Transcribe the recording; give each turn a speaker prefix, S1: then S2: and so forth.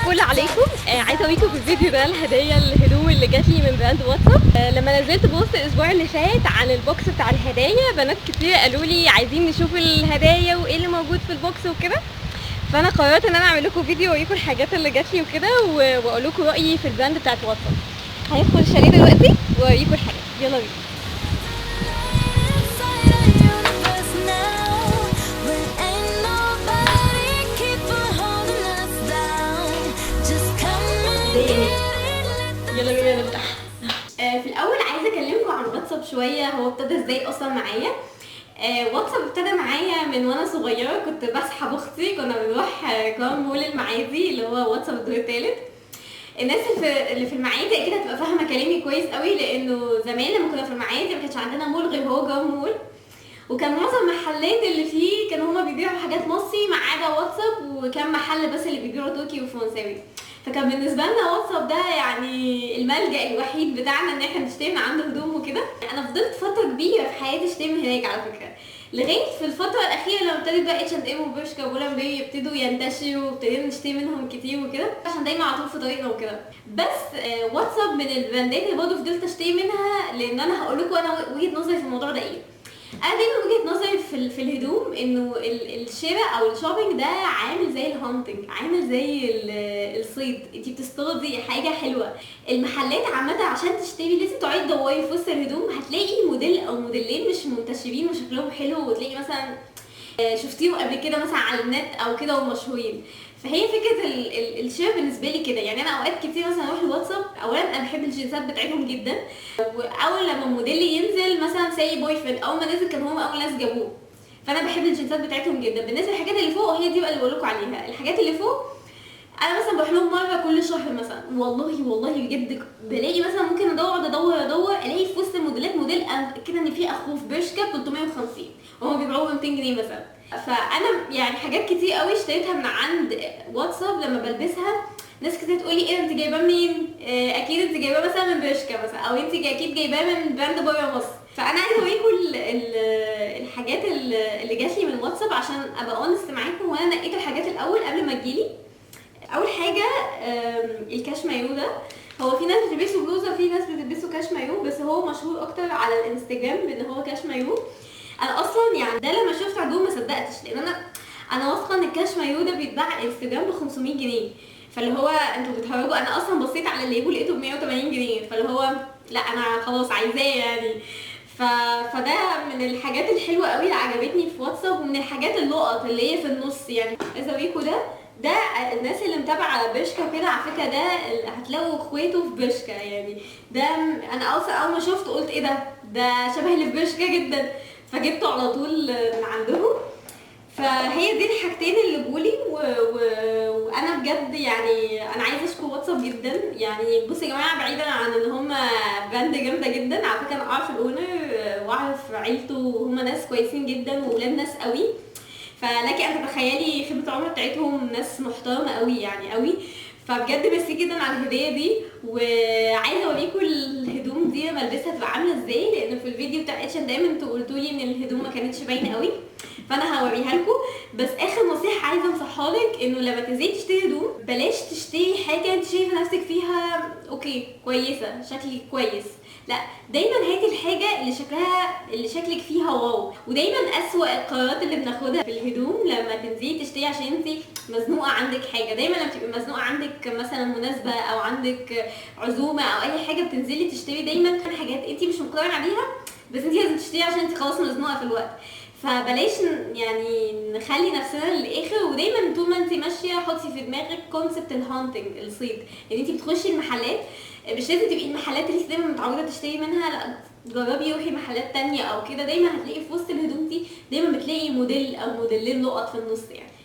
S1: الفل عليكم. عايزه اوريكم في الفيديو ده الهدايا الهدوم اللي جات لي من براند واتساب. لما نزلت بوست الاسبوع اللي فات عن البوكس بتاع الهدايا، بنات كتير قالوا لي عايزين نشوف الهدايا وايه اللي موجود في البوكس وكده، فانا قررت ان انا اعمل لكم فيديو واوريكم الحاجات اللي جات لي وكده، واقول لكم رايي في البراند بتاعت واتساب. هندخل الشاليه دلوقتي واوريكم الحاجات. يلا بينا. يلا بينا نبدأ. في الاول عايزه اكلمكم عن واتساب شويه. هو ابتدى ازاي اصلا معايا؟ واتساب ابتدى معايا من وانا صغيره، كنت بسحب اختي، كنا بنروح كان مول المعادي اللي هو واتساب الدور الثالث. الناس اللي في المعادي اكيد هتبقى فاهمه كلامي كويس قوي، لانه زمان لما كنا في المعادي ما كانش عندنا مول غير هو جام مول، وكان معظم المحلات اللي فيه كانوا هما بيبيعوا حاجات مصري ما عدا واتساب، وكان محل بس اللي بيبيعوا تركي وفرنساوي. فكان بالنسبه لنا واتساب ده يعني الملجأ الوحيد بتاعنا ان احنا نشتري من عنده هدوم وكده. انا فضلت فتره كبيره في حياتي اشتري من هناك على فكره، لغايه في الفتره الاخيره لما ابتدت بقى H&M وبرشكا وبولمبي يبتدوا ينتشروا وابتدينا نشتري منهم كتير وكده، عشان دايما على طول في طريقنا وكده. بس واتساب من البراندات اللي برضه فضلت اشتري منها، لان انا هقول لكم انا وجهه نظري في الموضوع ده ايه. انا دايما وجهه نظري في الهدوم انه الشراء او الشوبينج ده عامل زي الهانتنج، عامل زي الصيد. انتي بتصطادي حاجه حلوه. المحلات عامه عشان تشتري لازم تقعدي تدوري في وسط الهدوم، هتلاقي موديل او موديلين مش منتشرين وشكلهم حلو، وتلاقي مثلا شفتيهم قبل كده مثلا على النت او كده ومشهورين. فهي فكره الشراء بالنسبه لي كده. يعني انا اوقات كتير مثلا اروح الواتساب، اولا انا بحب الجنسات بتاعتهم جدا، واول لما موديل ينزل مثلا ساي بوي فريند، اول ما نزل كان هم اول ناس جابوه، فانا بحب الجنسات بتاعتهم جدا. بالنسبه للحاجات اللي فوق هي دي بقى اللي بقول لكم عليها. الحاجات اللي فوق انا مثلا بروح لهم مره كل شهر مثلا، والله بجد بلاقي مثلا ممكن ادور الاقي في وسط الموديلات موديل كده ان فيه اخوه في برشكا ب 350 وهم بيبيعوه ب 200 جنيه مثلا. فانا يعني حاجات كتير قوي اشتريتها من عند واتساب لما بلبسها ناس كتير تقول لي ايه انت جايباه منين؟ اكيد انت جايباه مثلا من برشكا مثلا، او انت اكيد جايباه من براند بره مصر. فانا عايزه اوريكم الحاجات اللي جات لي من واتساب عشان ابقى اونست معاكم، وانا نقيت الحاجات الاول قبل ما تجيلي. اول حاجه الكاش مايو ده. هو في ناس بتلبسه بلوزه وفي ناس بتلبسه كاش مايو، بس هو مشهور اكتر على الانستجرام بان هو كاش مايو. انا اصلا يعني ده لما شفت عندهم ما صدقتش، لان انا واثقه ان الكاش مايو ده بيتباع على انستجرام ب 500 جنيه، فاللي هو انتوا بتهرجوا. انا اصلا بصيت على الليبل لقيته ب 180 جنيه، فاللي هو لا انا خلاص عايزاه يعني. فده من الحاجات الحلوه قوي اللي عجبتني في واتساب، ومن الحاجات اللقط اللي هي في النص. يعني عايزه اوريكم ده الناس اللي متابعه برشكا وكده، على فكره ده هتلاقوا اخواته في برشكا يعني. ده انا اصلا اول ما شفته قلت ايه ده شبه اللي في برشكا جدا، فجبته على طول من عندهم. فهي دي الحاجتين اللي جولي وانا بجد يعني انا عايزه اشكر واتساب جدا. يعني بصوا يا جماعه، بعيدا عن ان هم براند جامده جدا، على فكره انا اعرف الاونر واعرف عيلته، وهم ناس كويسين جدا وولاد ناس قوي. فلك ان تتخيلي خدمه العملاء بتاعتهم ناس محترمه قوي يعني قوي. فبجد ميرسي جدا على الهديه دي. وعايزه اوريكم الهدوم دي لما البسها تبقى عامله ازاي، لان في الفيديو بتاع اتش دايما انتوا قلتوا لي ان الهدوم ما كانتش باينه قوي، فانا هوريها لكم. بس اخر نصيحه عايزه انصحها لك، انه لما تنزلي تشتري هدوم بلاش تشتري حاجه انت شايفه نفسك فيها اوكي كويسه شكلك كويس، لا دايما هاتي الحاجه اللي شكلك فيها واو. ودايما اسوأ القرارات اللي بناخدها في الهدوم لما تنزلي تشتري عشان انت مزنوقه عندك حاجه. دايما لما تبقي مزنوقه عندك مثلا مناسبه او عندك عزومه او اي حاجه، بتنزلي تشتري دايما حاجات انت مش مقتنعه بيها، بس انت لازم تشتري عشان انت خلاص مزنوقه في الوقت. فبلاش يعني نخلي نفسنا للاخر. ودايما طول ما انت ماشيه حطي في دماغك كونسبت الهانتنج، الصيد. يعني انت بتخشي المحلات مش لازم تبقي المحلات اللي انت دايما متعوده تشتري منها، لا جربي روحي محلات تانية او كده. دايما هتلاقي في وسط الهدوم دي دايما بتلاقي موديل او موديلين لقط في النص يعني.